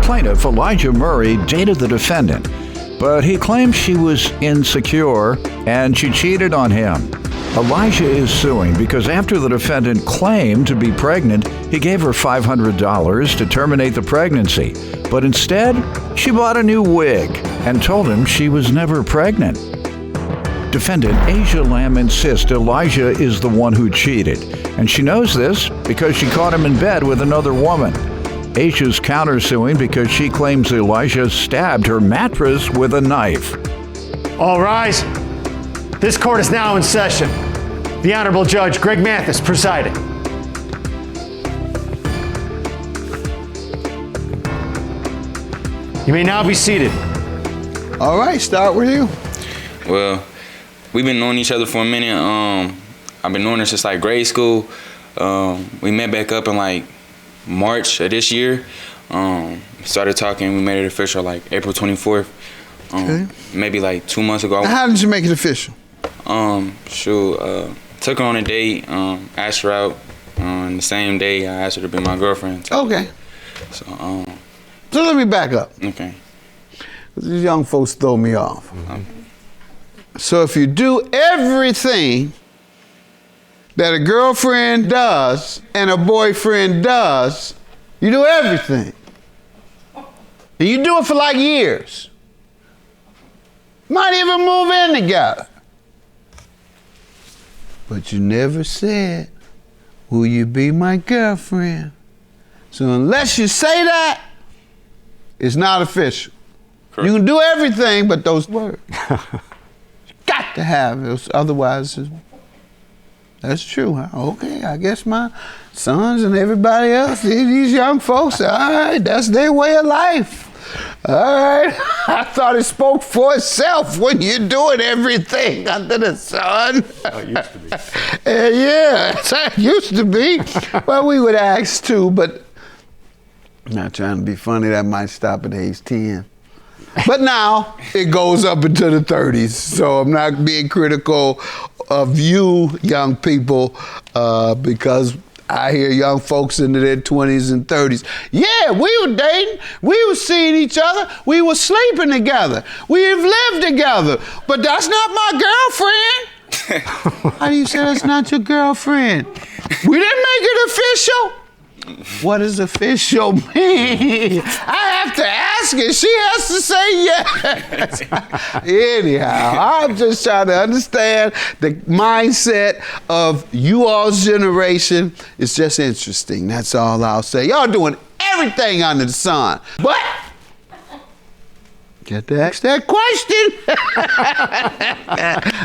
plaintiff, Elijah Murray, dated the defendant, but he claims she was insecure and she cheated on him. Elijah is suing because after the defendant claimed to be pregnant, he gave her $500 to terminate the pregnancy. But instead, she bought a new wig and told him she was never pregnant. Defendant Asia Lamb insists Elijah is the one who cheated, and she knows this because she caught him in bed with another woman. Asia's countersuing because she claims Elijah stabbed her mattress with a knife. All rise. This court is now in session. The Honorable Judge Greg Mathis presiding. You may now be seated. All right, start with you. Well, we've been knowing each other for a minute. I've been knowing her since like grade school. We met back up in like March of this year. Started talking. We made it official like April 24th. Okay. Maybe like 2 months ago. How did you make it official? Took her on a date. Asked her out. On the same day, I asked her to be my girlfriend. Okay. So let me back up. Okay. These young folks throw me off. So if you do everything that a girlfriend does and a boyfriend does, you do everything. And you do it for like years. Might even move in together. But you never said, will you be my girlfriend? So unless you say that, it's not official. Correct. You can do everything but those words. Got to have it, otherwise that's true. Huh? Okay, I guess my sons and everybody else, these young folks, all right, that's their way of life. All right, I thought it spoke for itself when you're doing everything under the sun. Oh, it used to be. Yeah, it used to be. Well, we would ask too, but I'm not trying to be funny, that might stop at age 10. But now it goes up into the 30s, so I'm not being critical of you young people because I hear young folks into their 20s and 30s. Yeah, we were dating, we were seeing each other, we were sleeping together, we've lived together, but that's not my girlfriend. How do you say that's not your girlfriend? We didn't make it official. What does official mean? I have to ask her. She has to say yes. Anyhow, I'm just trying to understand the mindset of you all's generation. It's just interesting. That's all I'll say. Y'all doing everything under the sun. But get to ask that question.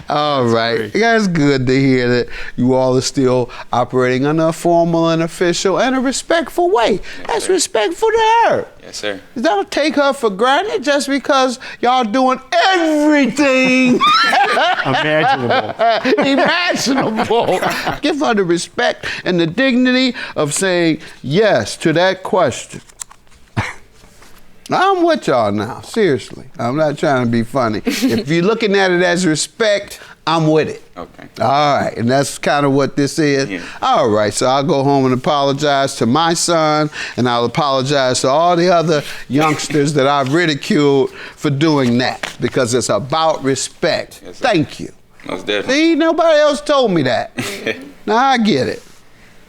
All right. That's good to hear that you all are still operating in a formal and official and a respectful way. That's respectful to her. Yes, sir. Don't take her for granted just because y'all doing everything imaginable. Give her the respect and the dignity of saying yes to that question. I'm with y'all now, seriously. I'm not trying to be funny. If you're looking at it as respect, I'm with it. Okay. All right, and that's kind of what this is. Yeah. All right, so I'll go home and apologize to my son, and I'll apologize to all the other youngsters that I've ridiculed for doing that, because it's about respect. Yes, thank you. Most definitely. See, nobody else told me that. Now I get it.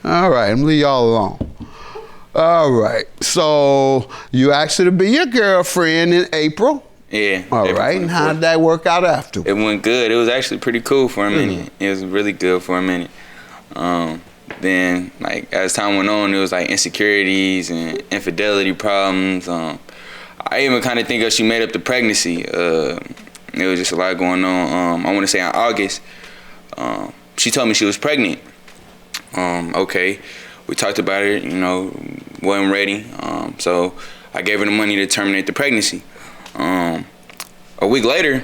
All right, I'm gonna leave y'all alone. All right, so you asked her to be your girlfriend in April? Yeah. All right, and how did that work out after? It went good. It was actually pretty cool for a minute. It was really good for a minute. Then, like, as time went on, it was like insecurities and infidelity problems. I even kind of think she made up the pregnancy. It was just a lot going on. I want to say in August, she told me she was pregnant. Okay. We talked about it, wasn't ready. So I gave her the money to terminate the pregnancy. A week later,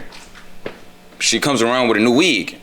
she comes around with a new wig.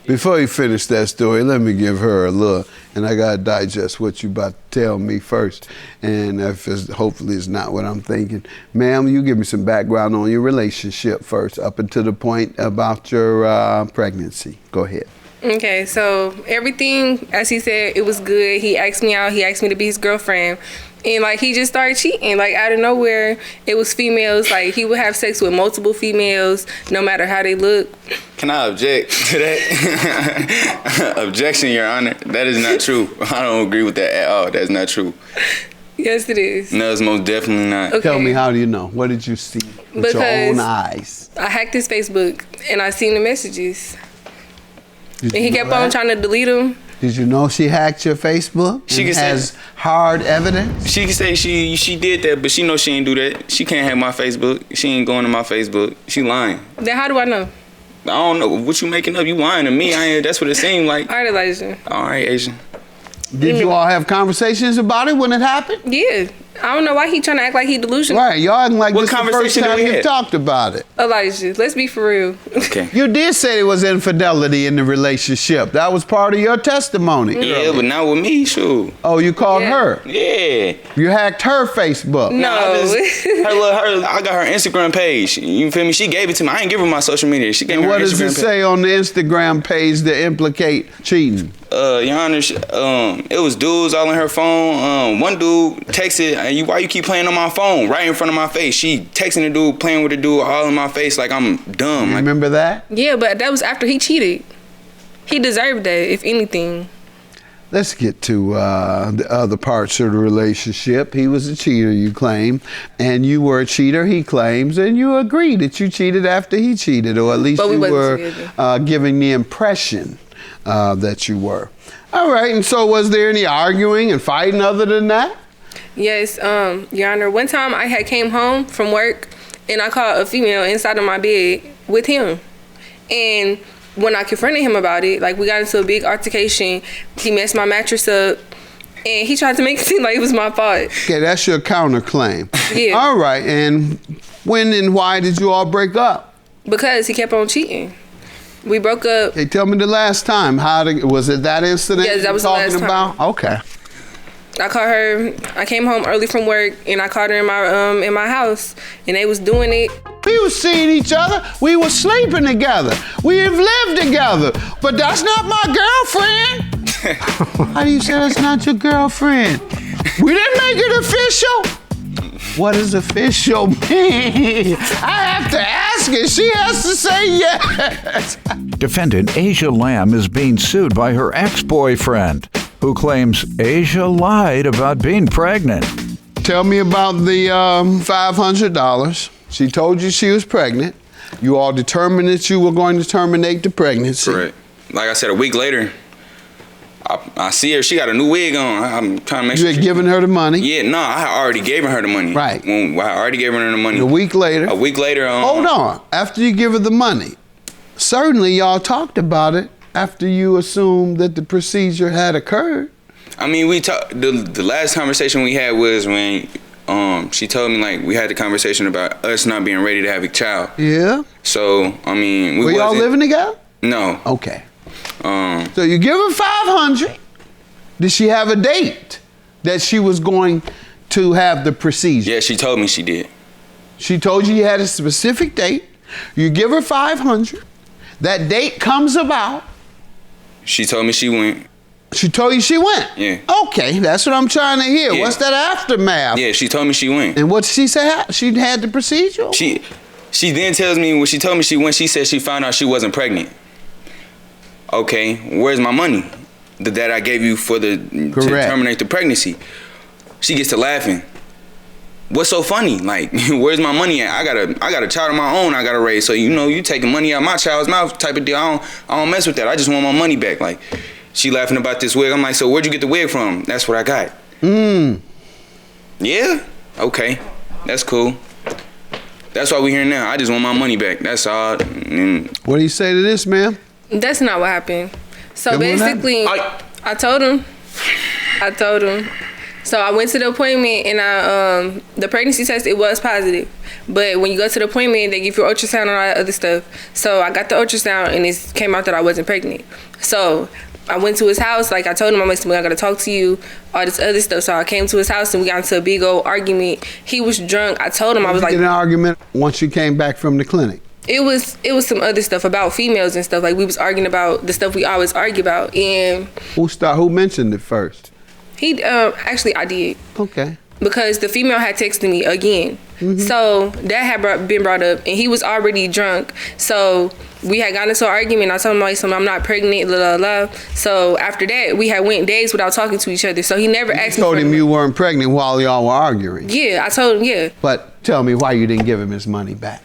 Before you finish that story, let me give her a look, and I gotta digest what you about to tell me first. And if hopefully it's not what I'm thinking. Ma'am, you give me some background on your relationship first, up until the point about your pregnancy. Go ahead. Okay, so everything, as he said, it was good. He asked me out. He asked me to be his girlfriend. And like he just started cheating, like out of nowhere. It was females. Like he would have sex with multiple females, no matter how they look. Can I object to that? Objection, Your Honor. That is not true. I don't agree with that at all. That's not true. Yes, it is. No, it's most definitely not. Okay. Tell me, how do you know? What did you see with your own eyes? I hacked his Facebook and I seen the messages. Did And you he kept know on that? trying to delete them. Did you know she hacked your Facebook? She and can say- has hard evidence? She can say she did that, but she knows she ain't do that. She can't have my Facebook. She ain't going to my Facebook. She lying. Then how do I know? I don't know what you making up. You lying to me. I ain't, that's what it seemed like. All right, Elijah. All right, Asian. Did you all have conversations about it when it happened? Yeah. I don't know why he trying to act like he delusional. Right, y'all acting like What this is the first conversation time did we you have? talked about it. Elijah, let's be for real. Okay. You did say there was infidelity in the relationship. That was part of your testimony. Yeah, but not with me, shoot. Oh, you called Yeah. her. Yeah. You hacked her Facebook. No. I got her Instagram page. You feel me? She gave it to me. I ain't give her my social media. She gave And me her what does Instagram it page. say on the Instagram page that implicate cheating? Your Honor, it was dudes all on her phone. One dude texted, why you keep playing on my phone right in front of my face? She texting the dude, playing with the dude all in my face like I'm dumb. Like, Remember that? Yeah, but that was after he cheated. He deserved that, if anything. Let's get to the other parts of the relationship. He was a cheater, you claim, and you were a cheater, he claims, and you agree that you cheated after he cheated, or at least But we you wasn't were together. giving the impression that you were. All right, and so was there any arguing and fighting other than that? Yes, Your Honor. One time I had came home from work and I caught a female inside of my bed with him. And when I confronted him about it, like we got into a big altercation, he messed my mattress up and he tried to make it seem like it was my fault. Okay, that's your counterclaim. Yeah. All right, and when and why did you all break up? Because he kept on cheating. We broke up. Hey, tell me the last time. Was it that incident Yes, that you're was the talking last time. about? Okay. I caught her. I came home early from work and I caught her in my house and they was doing it. We was seeing each other. We was sleeping together. We have lived together. But that's not my girlfriend. How do you say that's not your girlfriend? We didn't make it official. What does official mean? I have to ask her. She has to say yes. Defendant Asia Lamb is being sued by her ex-boyfriend, who claims Asia lied about being pregnant. Tell me about the $500. She told you she was pregnant. You all determined that you were going to terminate the pregnancy. Correct. Like I said, a week later, I see her. She got a new wig on. I'm trying to make You sure. had given her the money. Yeah, no, I already gave her the money. Right. I already gave her the money. A week later. A week later. Hold on. After you give her the money, certainly y'all talked about it after you assumed that the procedure had occurred. I mean, we talked. The last conversation we had was when she told me, like, we had the conversation about us not being ready to have a child. Yeah. So I mean, we Were y'all living together? No. Okay. So you give her $500. Did she have a date that she was going to have the procedure? Yeah, she told me she did. She told you had a specific date. You give her $500. That date comes about. She told me she went. She told you she went? Yeah. Okay, that's what I'm trying to hear. Yeah. What's that aftermath? Yeah, she told me she went. And what did she say? She had the procedure? She then tells me when she told me she went, she said she found out she wasn't pregnant. Okay, where's my money that I gave you to terminate the pregnancy? She gets to laughing. What's so funny? Like, where's my money at? I got a child of my own I gotta raise. So you taking money out of my child's mouth type of deal. I don't mess with that. I just want my money back. Like, she laughing about this wig. I'm like, so where'd you get the wig from? That's what I got. Yeah? Okay. That's cool. That's why we here now. I just want my money back. That's all. What do you say to this, ma'am? That's not what happened. So Then what basically, I told him. So I went to the appointment and the pregnancy test, it was positive. But when you go to the appointment, they give you ultrasound and all that other stuff. So I got the ultrasound and it came out that I wasn't pregnant. So I went to his house. Like I told him, I got to talk to you, all this other stuff. So I came to his house and we got into a big old argument. He was drunk. I told him, I was like, Did you get an argument once you came back from the clinic? It was some other stuff about females and stuff. Like we was arguing about the stuff we always argue about. And Who mentioned it first? he actually I did. Okay. because the female had texted me again. So that had been brought up, and he was already drunk. So we had gotten into an argument. I told him, like, I'm not pregnant, la la la. So after that, we had went days without talking to each other. So he never asked me. You told him you weren't pregnant while y'all were arguing. Yeah, I told him, yeah. But tell me why you didn't give him his money back.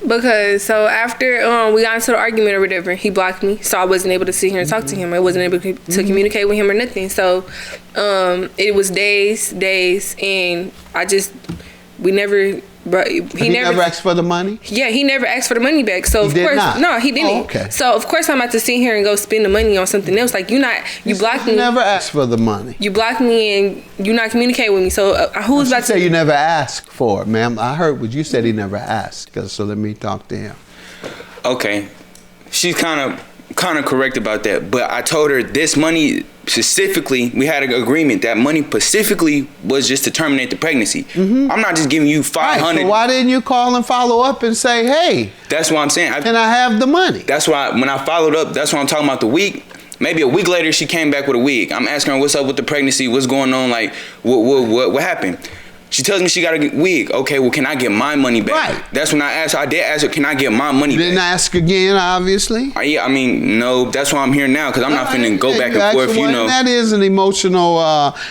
Because so after we got into the argument or whatever, he blocked me, so I wasn't able to sit here and talk to him. I wasn't able to communicate with him or nothing. So it was days, and we never. But he never asked for the money. Yeah, he never asked for the money back. So of course, no, he didn't. Oh, okay. So of course, I'm about to sit here and go spend the money on something else. Like you blocked me. Never asked for the money. You blocked me and you not communicating with me. So who's about to say you never asked for it, ma'am? I heard what you said. He never asked. So let me talk to him. Okay, she's kind of correct about that. But I told her this money specifically, we had an agreement that money specifically was just to terminate the pregnancy. I'm not just giving you $500. Right, so why didn't you call and follow up and say, hey? That's what I'm saying. And I have the money. That's why when I followed up, that's what I'm talking about the week. Maybe a week later, she came back with a wig. I'm asking her what's up with the pregnancy, what's going on, like what happened. She tells me she got a wig. Okay, well, can I get my money back? Right. That's when I asked her. I did ask her, can I get my money back? Didn't ask again, obviously. Yeah, I mean, no. That's why I'm here now, because I'm not finna go back and forth, you know. That is an emotional,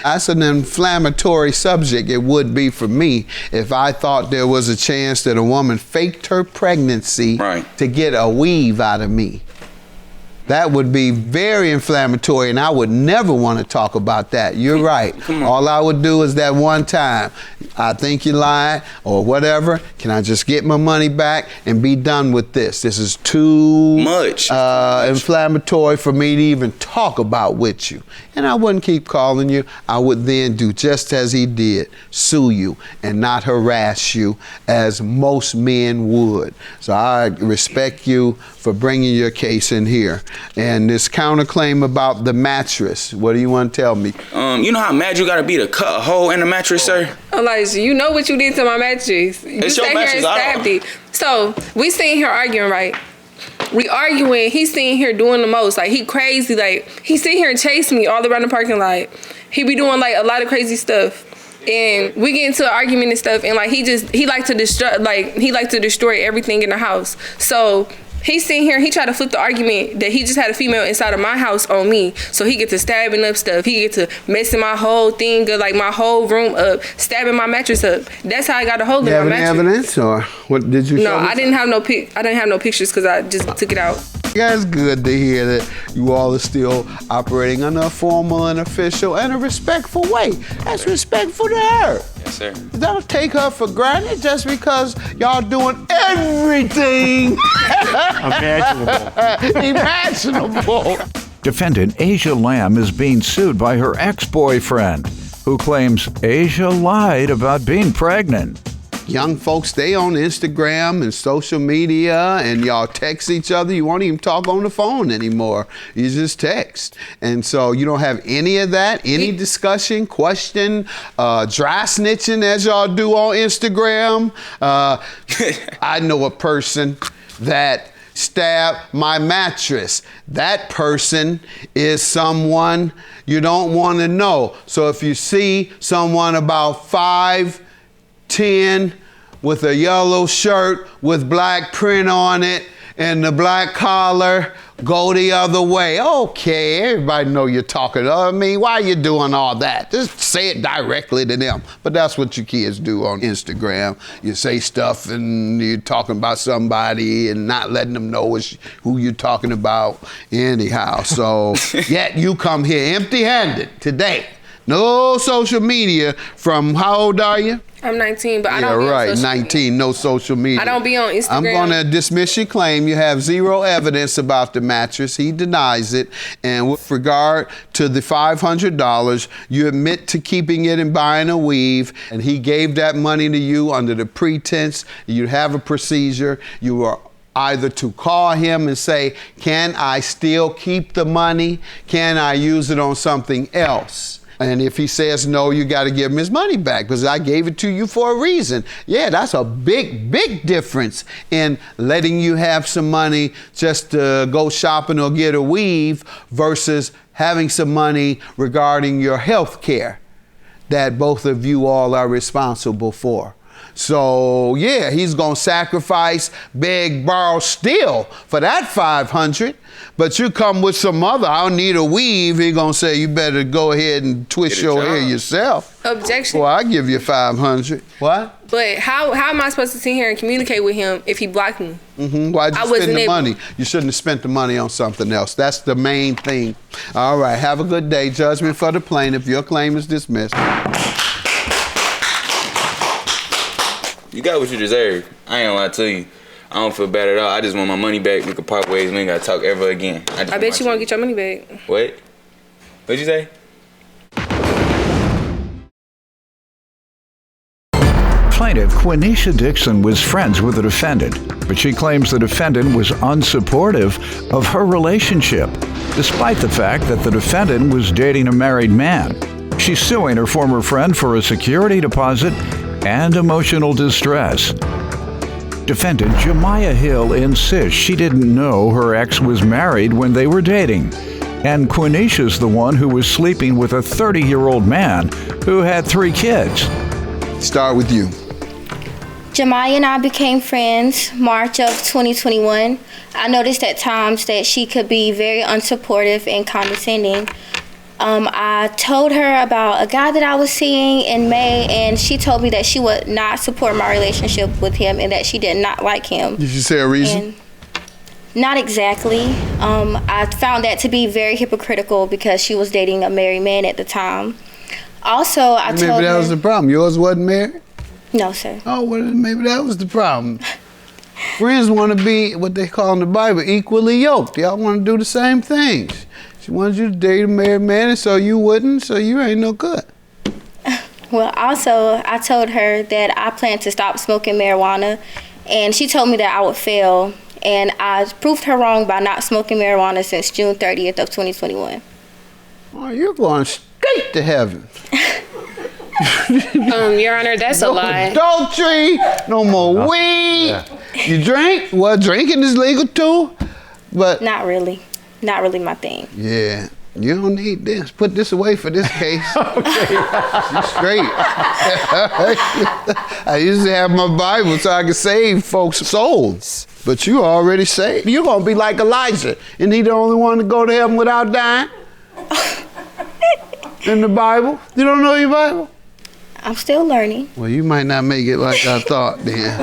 that's an inflammatory subject. It would be for me if I thought there was a chance that a woman faked her pregnancy to get a weave out of me. That would be very inflammatory, and I would never want to talk about that. You're right. All I would do is that one time, I think you lied or whatever. Can I just get my money back and be done with this? This is too much inflammatory for me to even talk about with you. And I wouldn't keep calling you. I would then do just as he did, sue you and not harass you as most men would. So I respect you for bringing your case in here. And this counterclaim about the mattress, what do you want to tell me? You know how mad you gotta be to cut a hole in the mattress, sir? Elijah, you know what you did to my mattress. You it's your sat mattress. here and stabbed it. So we sitting here arguing, right? We arguing. He's sitting here doing the most. Like he crazy. Like he sitting here and chasing me all around the parking lot. He be doing like a lot of crazy stuff. And we get into an argument and stuff. And like he like to destroy everything in the house. So he's sitting here, he tried to flip the argument that he just had a female inside of my house on me. So he get to stabbing up stuff. He get to messing my whole thing up, like my whole room up, stabbing my mattress up. That's how I got a hold of my mattress. You have any evidence, or what did you show No, me? I didn't have no pictures because I just took it out. That's good to hear that you all are still operating in a formal and official and a respectful way. That's respectful to her. Yes, sir. Don't take her for granted just because y'all doing everything imaginable. Defendant Asia Lamb is being sued by her ex-boyfriend, who claims Asia lied about being pregnant. Young folks stay on Instagram and social media, and y'all text each other. You won't even talk on the phone anymore. You just text. And so you don't have any of that, any discussion, question, dry snitching as y'all do on Instagram. I know a person that stabbed my mattress. That person is someone you don't want to know. So if you see someone about 5'10" with a yellow shirt with black print on it and the black collar, go the other way. Okay, everybody know you're talking to me. Why are you doing all that? Just say it directly to them. But that's what you kids do on Instagram. You say stuff and you're talking about somebody and not letting them know who you're talking about anyhow. So yet you come here empty-handed today. No social media from, how old are you? I'm 19, but I don't be on social 19, media. No social media. I don't be on Instagram. I'm going to dismiss your claim. You have zero evidence about the mattress. He denies it. And with regard to the $500, you admit to keeping it and buying a weave. And he gave that money to you under the pretense you have a procedure. You are either to call him and say, can I still keep the money? Can I use it on something else? And if he says no, you got to give him his money back because I gave it to you for a reason. Yeah, that's a big, big difference in letting you have some money just to go shopping or get a weave versus having some money regarding your health care. that both of you all are responsible for. So yeah, he's gonna sacrifice, beg, borrow, steal for that 500. But you come with some other, I don't need a weave. He gonna say you better go ahead and twist your hair yourself. Objection. Well, I give you 500. What? But how am I supposed to sit here and communicate with him if he blocked me? Why'd you spend the money? You shouldn't have spent the money on something else. That's the main thing. All right, have a good day. Judgment for the plaintiff. Your claim is dismissed. You got what you deserve. I ain't gonna lie to you. I don't feel bad at all. I just want my money back. We can part ways. We ain't gotta talk ever again. I bet you won't get your money back. What? What'd you say? Plaintiff Quenisha Dixon was friends with the defendant, but she claims the defendant was unsupportive of her relationship, despite the fact that the defendant was dating a married man. She's suing her former friend for a security deposit and emotional distress. Defendant Jemiah Hill insists she didn't know her ex was married when they were dating, and Quenisha's the one who was sleeping with a 30-year-old man who had 3 kids. Start with you. Jemiah and I became friends March of 2021. I noticed at times that she could be very unsupportive and condescending. I told her about a guy that I was seeing in May, and she told me that she would not support my relationship with him and that she did not like him. Did you say a reason? And not exactly. I found that to be very hypocritical because she was dating a married man at the time. Also, I told her... Maybe that was the problem. Yours wasn't married? No, sir. Oh, well, maybe that was the problem. Friends want to be, what they call in the Bible, equally yoked. Y'all want to do the same things. She wanted you to date a married man, and so you wouldn't, so you ain't no good. Well, also, I told her that I plan to stop smoking marijuana, and she told me that I would fail, and I proved her wrong by not smoking marijuana since June 30th of 2021. Oh, you're going straight to heaven. Your Honor, that's a lie. Adultery, no more weed. Yeah. You drink? Well, drinking is legal too, but... Not really. Not really my thing. Yeah. You don't need this. Put this away for this case. Okay. You're straight. I used to have my Bible so I could save folks' souls. But you already saved. You're going to be like Elijah. Isn't he the only one to go to heaven without dying? In the Bible? You don't know your Bible? I'm still learning. Well, you might not make it like I thought then.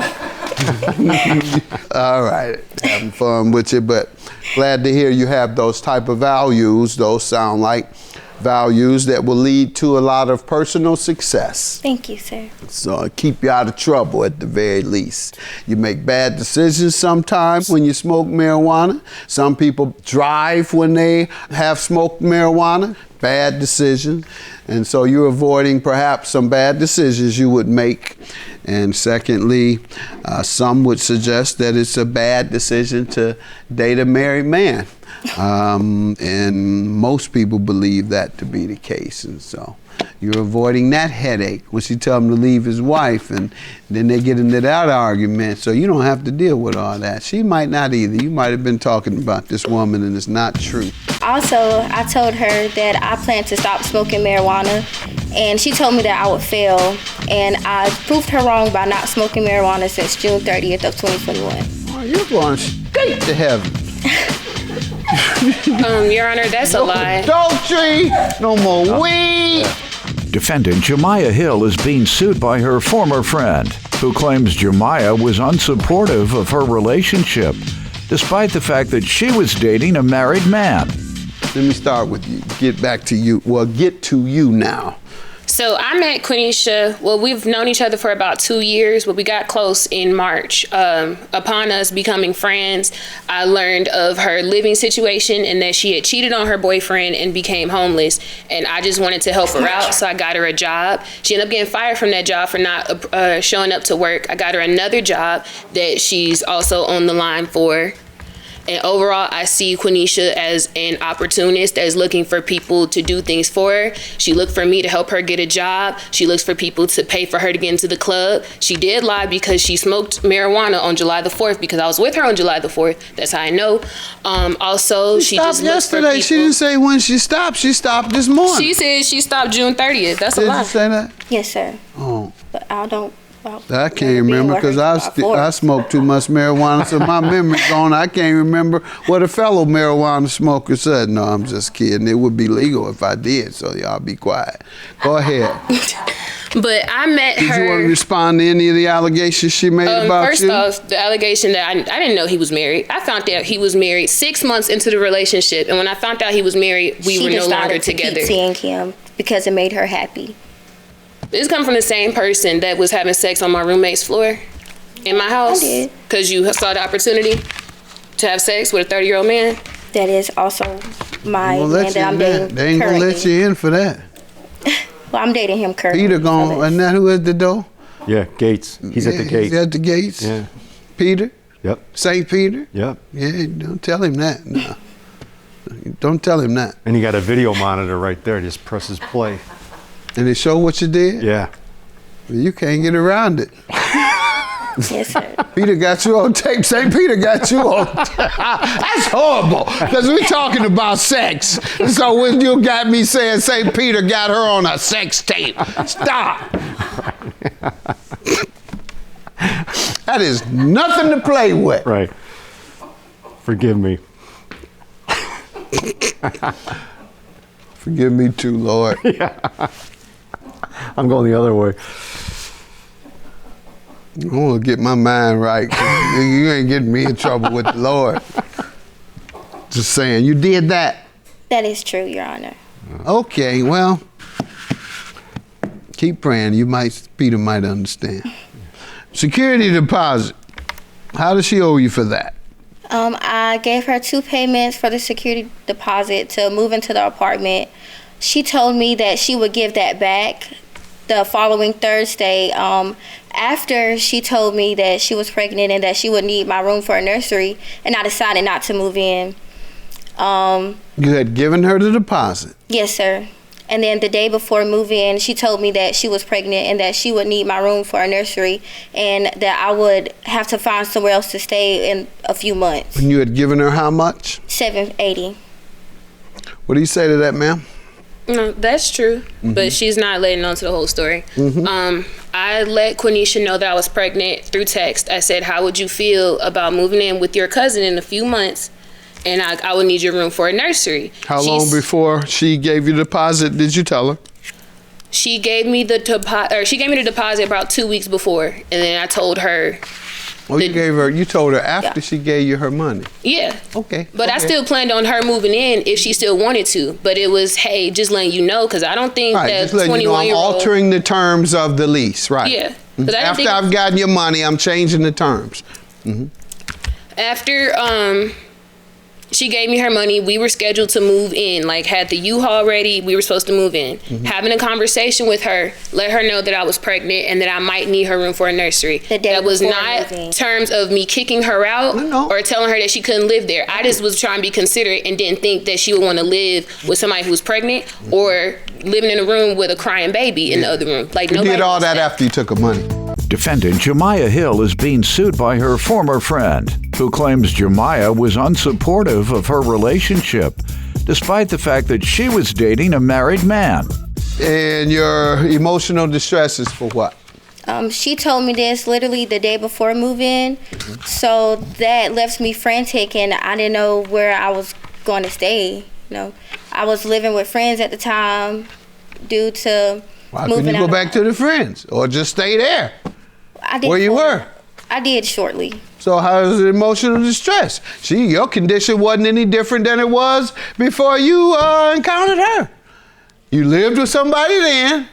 All right. Having fun with you, but glad to hear you have those type of values. Those sound like values that will lead to a lot of personal success. Thank you, sir. So keep you out of trouble at the very least. You make bad decisions sometimes when you smoke marijuana. Some people drive when they have smoked marijuana. Bad decision. And so you're avoiding perhaps some bad decisions you would make. And secondly, some would suggest that it's a bad decision to date a married man. And most people believe that to be the case. And so you're avoiding that headache when she tells him to leave his wife, and then they get into that argument. So you don't have to deal with all that. She might not either. You might have been talking about this woman and it's not true. Also, I told her that I plan to stop smoking marijuana, and she told me that I would fail, and I proved her wrong by not smoking marijuana since June 30th of 2021. Oh, you're going straight to heaven. Your Honor, that's a lie. Adultery, no more weed. Defendant Jemiah Hill is being sued by her former friend, who claims Jemiah was unsupportive of her relationship, despite the fact that she was dating a married man. Let me start with you. Get back to you. Well, get to you now. So I met Quenisha, well, we've known each other for about 2 years, but we got close in March. Upon us becoming friends, I learned of her living situation and that she had cheated on her boyfriend and became homeless. And I just wanted to help her out, so I got her a job. She ended up getting fired from that job for not showing up to work. I got her another job that she's also on the line for. And overall, I see Quenisha as an opportunist that is looking for people to do things for her. She looked for me to help her get a job. She looks for people to pay for her to get into the club. She did lie because she smoked marijuana on July the 4th because I was with her on July the 4th. That's how I know. Also, she just looks for people. She didn't say when she stopped. She stopped this morning. She said she stopped June 30th. That's a lie. Did you say that? Yes, sir. Oh. But I don't. I can't remember because I smoked too much marijuana, so my memory's gone. I can't remember what a fellow marijuana smoker said. No, I'm just kidding. It would be legal if I did, so y'all be quiet. Go ahead. But I met her. Did you want to respond to any of the allegations she made about first you? First off, the allegation that I didn't know he was married. I found out he was married 6 months into the relationship, and when I found out he was married, we were no longer together. She decided to keep seeing him because it made her happy. This come from the same person that was having sex on my roommate's floor in my house. I did. Because you saw the opportunity to have sex with a 30-year-old man. That is also my man that I'm dating. They ain't gonna let you in for that. Well, I'm dating him currently. Peter gone, isn't that who at the door? Yeah, Gates. He's at the gate. He's at the gates. Yeah. Peter? Yep. St. Peter? Yep. Yeah, don't tell him that. No. Don't tell him that. And he got a video monitor right there. Just presses play. And they show what you did? Yeah. You can't get around it. Yes, sir. Peter got you on tape. St. Peter got you on tape. That's horrible, because we're talking about sex. So when you got me saying St. Peter got her on a sex tape, stop. That is nothing to play with. Right. Forgive me. Forgive me too, Lord. Yeah. I'm going the other way. I want to get my mind right. You ain't getting me in trouble with the Lord. Just saying, you did that. That is true, Your Honor. Okay, well, keep praying. Peter might understand. Security deposit. How does she owe you for that? I gave her 2 payments for the security deposit to move into the apartment. She told me that she would give that back the following Thursday. After she told me that she was pregnant and that she would need my room for a nursery, and I decided not to move in. You had given her the deposit. Yes, sir. And then the day before move-in, she told me that she was pregnant and that she would need my room for a nursery and that I would have to find somewhere else to stay in a few months. And you had given her how much? $780. What do you say to that, ma'am? No, that's true, but she's not letting on to the whole story. I let Quenisha know that I was pregnant through text. I said, how would you feel about moving in with your cousin in a few months? And I would need your room for a nursery. How long before she gave you the deposit did you tell her? She gave me the deposit about 2 weeks before, and then I told her. Oh, you told her after she gave you her money. Yeah. Okay. But I still planned on her moving in if she still wanted to. But it was, hey, just letting you know, because I don't think that 21-year-old. I'm altering the terms of the lease, right? Yeah. After I've gotten your money, I'm changing the terms. After she gave me her money, we were scheduled to move in, like had the U-Haul ready, we were supposed to move in. Having a conversation with her, let her know that I was pregnant and that I might need her room for a nursery. That was not terms of me kicking her out or telling her that she couldn't live there. I just was trying to be considerate and didn't think that she would want to live with somebody who was pregnant or living in a room with a crying baby in the other room. Like, you did all that after you took her money. Defendant Jemiah Hill is being sued by her former friend, who claims Jemiah was unsupportive of her relationship, despite the fact that she was dating a married man. And your emotional distress is for what? She told me this literally the day before move-in, so that left me frantic, and I didn't know where I was going to stay. I was living with friends at the time due to Why couldn't you go back to the friends or just stay there? Where you were? I did shortly. So how is it emotional distress? Your condition wasn't any different than it was before you encountered her. You lived with somebody then.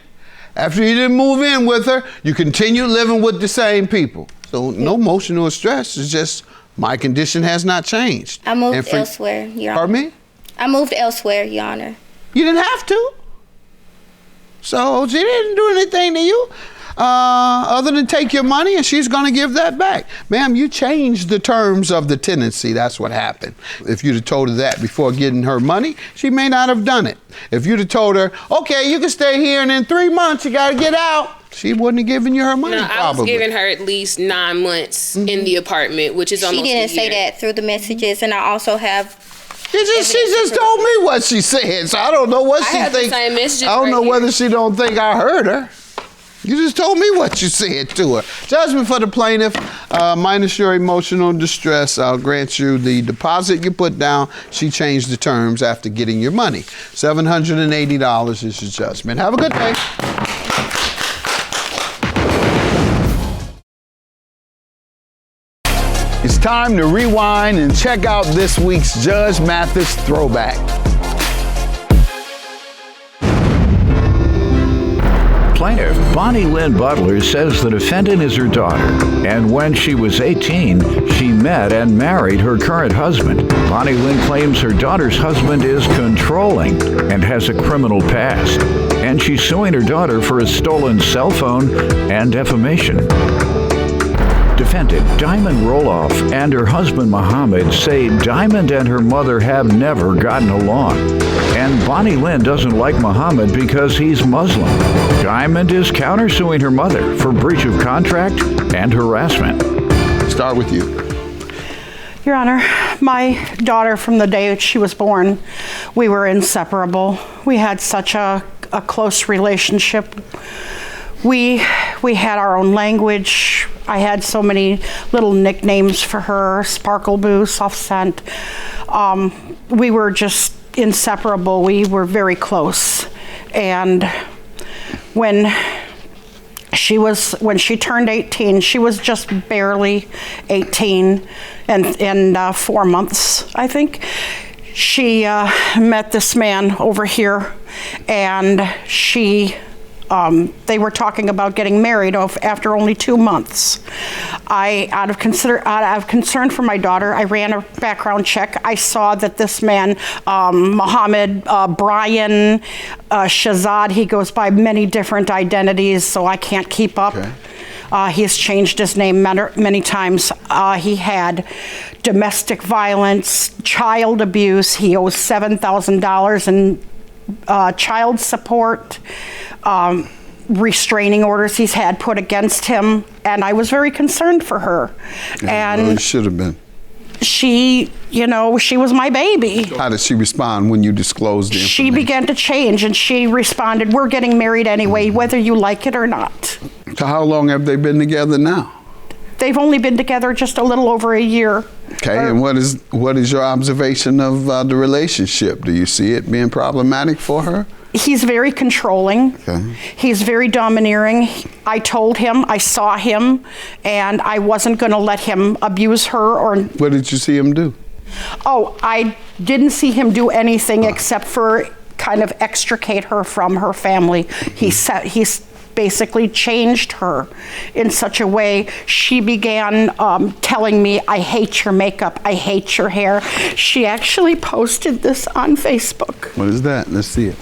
After you didn't move in with her, you continued living with the same people. So no emotional stress. It's just my condition has not changed. I moved elsewhere, Your Honor. Pardon me? I moved elsewhere, Your Honor. You didn't have to. So she didn't do anything to you. other than take your money, and she's going to give that back. Ma'am, you changed the terms of the tenancy. That's what happened. If you'd have told her that before getting her money, she may not have done it. If you'd have told her, okay, you can stay here, and in 3 months you got to get out, she wouldn't have given you her money. No, probably. I was giving her at least 9 months in the apartment, which is almost a year. She didn't say that through the messages, and I also have. She just told me what she said, so I don't know what she thinks. I don't know whether she don't think I heard her. You just told me what you said to her. Judgment for the plaintiff, minus your emotional distress. I'll grant you the deposit you put down. She changed the terms after getting your money. $780 is your judgment. Have a good day. It's time to rewind and check out this week's Judge Mathis Throwback. Plaintiff Bonnie Lynn Butler says the defendant is her daughter, and when she was 18, she met and married her current husband. Bonnie Lynn claims her daughter's husband is controlling and has a criminal past, and she's suing her daughter for a stolen cell phone and defamation. Defendant Diamond Roloff and her husband Muhammad say Diamond and her mother have never gotten along. And Bonnie Lynn doesn't like Muhammad because he's Muslim. Diamond is countersuing her mother for breach of contract and harassment. Start with you. Your Honor, my daughter, from the day she was born, we were inseparable. We had such a close relationship. We had our own language. I had so many little nicknames for her: Sparkle Boo, Soft Scent. We were just inseparable. We were very close. And when she turned 18, she was just barely 18 and 4 months, I think. She met this man over here, and they were talking about getting married after only 2 months. Out of concern for my daughter, I ran a background check. I saw that this man, Muhammad Brian Shahzad, he goes by many different identities, so I can't keep up. Okay. He has changed his name many times. He had domestic violence, child abuse. He owes $7,000 in child support, restraining orders he's had put against him, and I was very concerned for her. Yeah, and really should have been. She was my baby. How did she respond when you disclosed the information? She began to change, and she responded, "We're getting married anyway, whether you like it or not." So how long have they been together now? They've only been together just a little over a year. Okay, and what is your observation of the relationship? Do you see it being problematic for her? He's very controlling. Okay. He's very domineering. I told him, I saw him, and I wasn't going to let him abuse her. Or what did you see him do? Oh, I didn't see him do anything except for kind of extricate her from her family. He's basically changed her in such a way. She began telling me, "I hate your makeup, I hate your hair." She actually posted this on Facebook. What is that? Let's see it.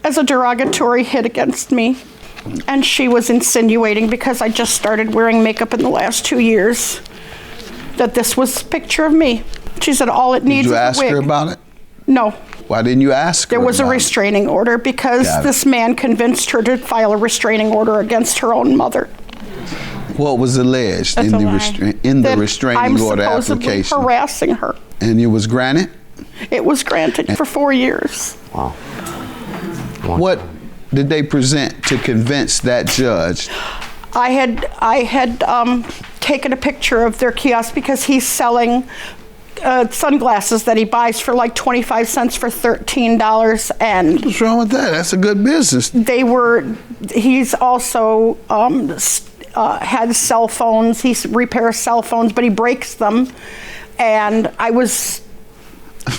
As a derogatory hit against me. And she was insinuating, because I just started wearing makeup in the last 2 years, that this was a picture of me. She said all it needs is a wig. Did you ask her about it? No. Why didn't you ask her? There was a restraining order because this man convinced her to file a restraining order against her own mother. What was alleged in the restraining order application? I'm supposedly harassing her. And it was granted? It was granted for 4 years. Wow. What did they present to convince that judge? I had taken a picture of their kiosk because he's selling sunglasses that he buys for like 25 cents for $13, and what's wrong with that? That's a good business. He's also had cell phones. He repairs cell phones, but he breaks them. And I was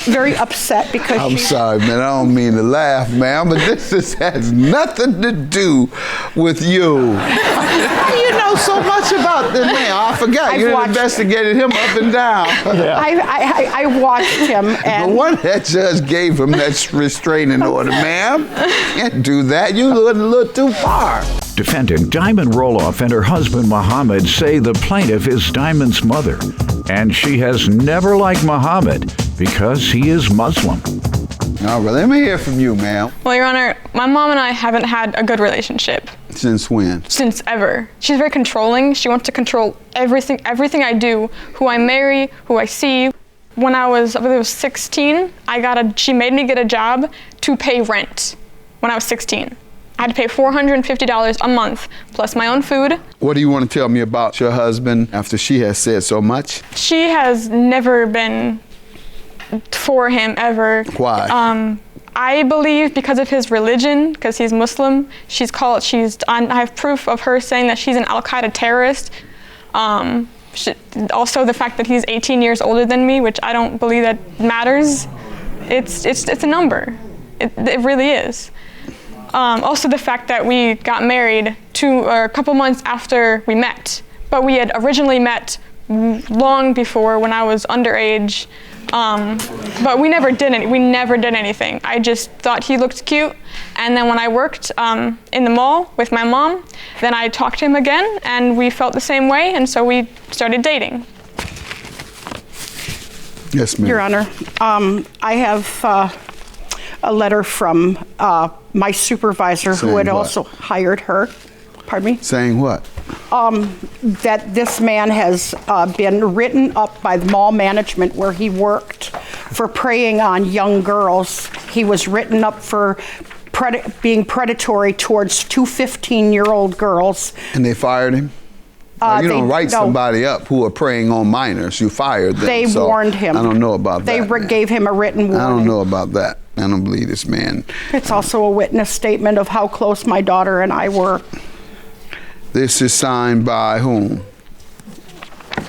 very upset because I'm sorry, man. I don't mean to laugh, man, but this has nothing to do with you. You know so much about this man. I forgot. You investigated him up and down. Yeah. I watched him. And the one that judge gave him that restraining order, ma'am. Can't do that. You went a little too far. Defendant Diamond Roloff and her husband Muhammad say the plaintiff is Diamond's mother, and she has never liked Muhammad because he is Muslim. All right, let me hear from you, ma'am. Well, Your Honor, my mom and I haven't had a good relationship. Since when? Since ever. She's very controlling. She wants to control everything I do, who I marry, who I see. When I was 16, she made me get a job to pay rent when I was 16. I had to pay $450 a month, plus my own food. What do you want to tell me about your husband after she has said so much? She has never been for him, ever. Why? I believe because of his religion, because he's Muslim. I have proof of her saying that she's an Al-Qaeda terrorist. Also the fact that he's 18 years older than me, which I don't believe that matters. It's a number. It really is. Also the fact that we got married a couple months after we met, but we had originally met long before when I was underage, but we never did anything. I just thought he looked cute, and then when I worked in the mall with my mom, then I talked to him again, and we felt the same way, and so we started dating. Yes, ma'am. Your Honor, I have a letter from my supervisor who had also hired her. Pardon me? Saying what? That this man has been written up by the mall management where he worked for preying on young girls. He was written up for being predatory towards two 15-year-old girls. And they fired him? You don't write somebody up who are preying on minors. You fired them. They warned him. I don't know about that. They gave him a written warning. I don't know about that. I don't believe this man. It's also a witness statement of how close my daughter and I were. This is signed by whom?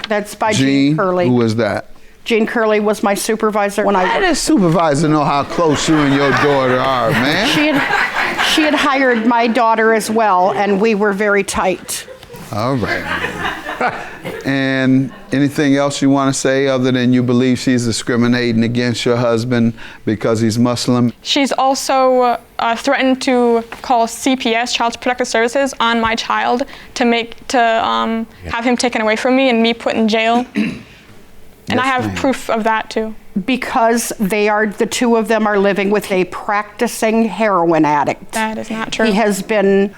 That's by Jean Curley. Who was that? Jean Curley was my supervisor when How does supervisor know how close you and your daughter are, man? She had hired my daughter as well, and we were very tight. All right. And anything else you want to say other than you believe she's discriminating against your husband because he's Muslim? She's also threatened to call CPS, Child Protective Services, on my child to have him taken away from me and me put in jail. And I have proof of that too. Because the two of them are living with a practicing heroin addict. That is not true. He has been...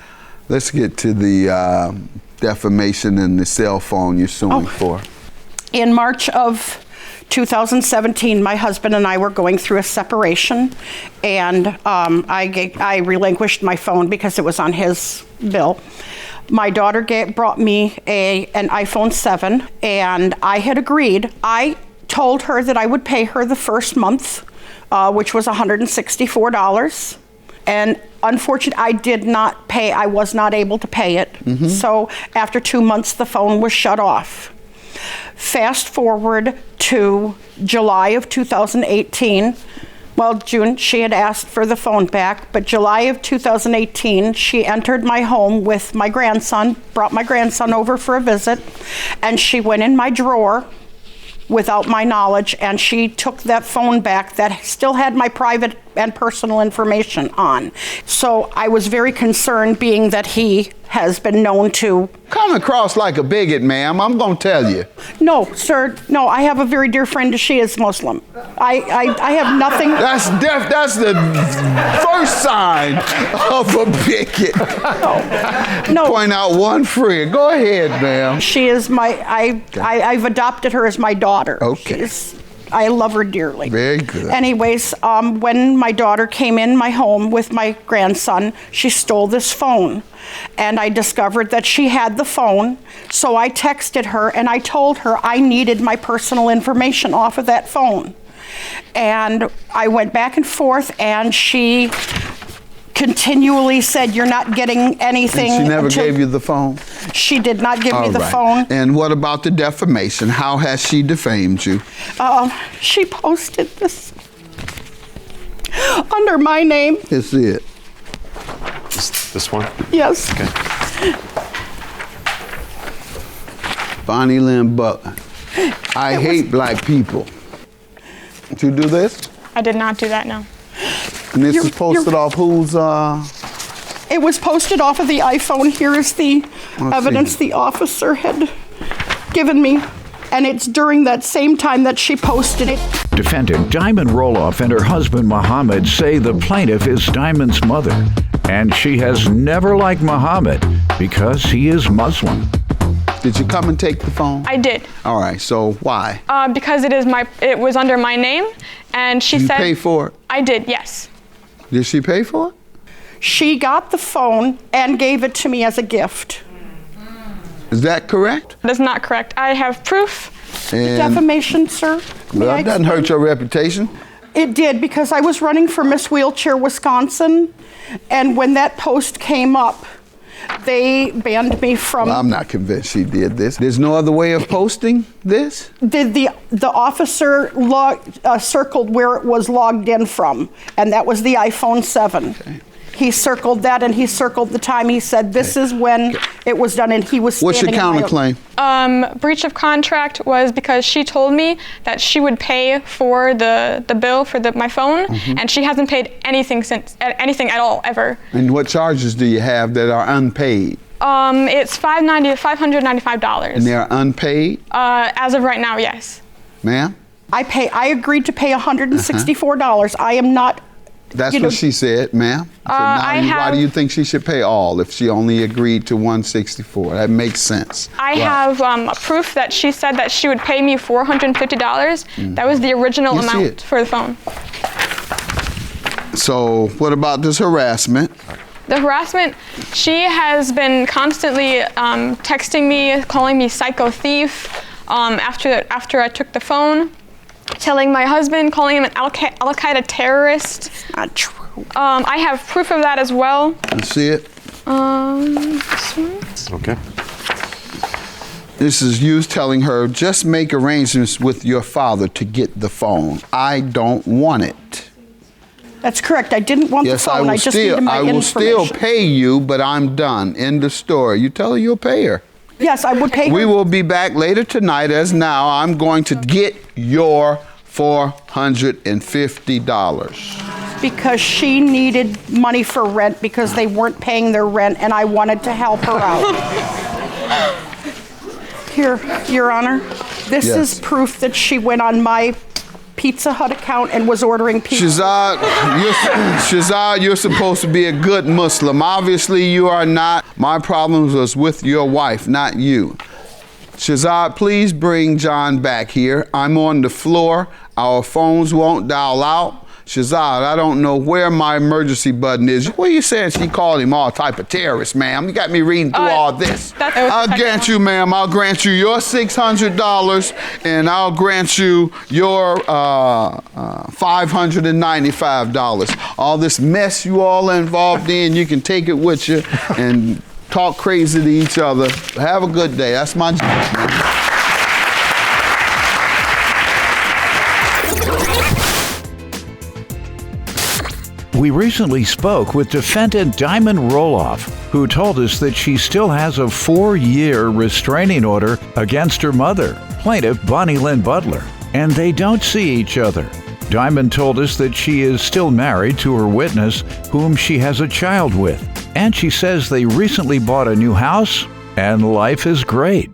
Let's get to the defamation and the cell phone you're suing for. In March of 2017, my husband and I were going through a separation, and I relinquished my phone because it was on his bill. My daughter brought me an iPhone 7, and I had agreed. I told her that I would pay her the first month, which was $164. And unfortunately, I did not pay. I was not able to pay it. Mm-hmm. So after 2 months, the phone was shut off. Fast forward to July of 2018. Well, June, she had asked for the phone back, but July of 2018, she entered my home with my grandson, brought my grandson over for a visit, and she went in my drawer without my knowledge, and she took that phone back that still had my private and personal information on. So I was very concerned, being that he has been known to... Come across like a bigot, ma'am, I'm gonna tell you. No, sir, no, I have a very dear friend, she is Muslim. I have nothing... That's the first sign of a bigot. No. Point out one friend. Go ahead, ma'am. She is I've adopted her as my daughter. Okay. I love her dearly. Very good. Anyways, when my daughter came in my home with my grandson, she stole this phone. And I discovered that she had the phone, so I texted her and I told her I needed my personal information off of that phone. And I went back and forth, and she continually said, you're not getting anything. And she never until- gave you the phone? She did not give me All the right. phone. And what about the defamation? How has she defamed you? She posted this under my name. Let's see it. This one? Yes. Okay. Bonnie Lynn Butler. I hate black people. Did you do this? I did not do that, no. And this You're- is posted off whose, It was posted off of the iPhone. Here is the Let's evidence see. the officer had given me. And it's during that same time that she posted it. Defendant Diamond Roloff and her husband Mohammed say the plaintiff is Diamond's mother, and she has never liked Mohammed because he is Muslim. did you come and take the phone? I did. All right, so why? Because it was under my name, and she Did you said. pay for it? I did, yes. Did she pay for it? She got the phone and gave it to me as a gift. Is that correct? That's not correct. I have proof. And Defamation, sir? May well, I it doesn't explain? hurt your reputation. It did, because I was running for Miss Wheelchair Wisconsin, and when that post came up, they banned me from. Well, I'm not convinced she did this. There's no other way of posting this? The officer circled where it was logged in from, and that was the iPhone 7. Okay. He circled that, and he circled the time. He said, this is when it was done, and he was What's your standing in my- counterclaim? Breach of contract was because she told me that she would pay for the bill for my phone, and she hasn't paid anything since, anything at all, ever. And what charges do you have that are unpaid? It's $595. And they're unpaid? As of right now, yes. Ma'am? I agreed to pay $164. I am not. That's You know- what she said, ma'am. So I why have- do you think she should pay all if she only agreed to 164? That makes sense. I Right. have proof that she said that she would pay me $450. That was the original You see amount it. for the phone. So what about this harassment? The harassment, she has been constantly texting me, calling me psycho thief after I took the phone, telling my husband, calling him an Al-Qaeda terrorist. Not true. I have proof of that as well. You see it? This one. Okay. This is you telling her, just make arrangements with your father to get the phone. I don't want it. That's correct. I didn't want the Yes, phone. I just needed my I will still information. pay you, but I'm done. End of story. You tell her you'll pay her. Yes, I would pay We her. will be back later tonight. As now, I'm going to get your $450. Because she needed money for rent because they weren't paying their rent, and I wanted to help her out. Here, Your Honor, this Yes. is proof that she went on my Pizza Hut account and was ordering pizza. Shazad, you're supposed to be a good Muslim. Obviously, you are not. My problems was with your wife, not you. Shazad, please bring John back here. I'm on the floor. Our phones won't dial out. Shazad, I don't know where my emergency button is. What are you saying? She called him all type of terrorist, ma'am. You got me reading through all this. I'll grant you, ma'am. I'll grant you your $600, and I'll grant you your $595. All this mess you all involved in, you can take it with you and talk crazy to each other. Have a good day. That's my job, man. We recently spoke with defendant Diamond Roloff, who told us that she still has a 4-year restraining order against her mother, plaintiff Bonnie Lynn Butler, and they don't see each other. Diamond told us that she is still married to her witness, whom she has a child with, and she says they recently bought a new house and life is great.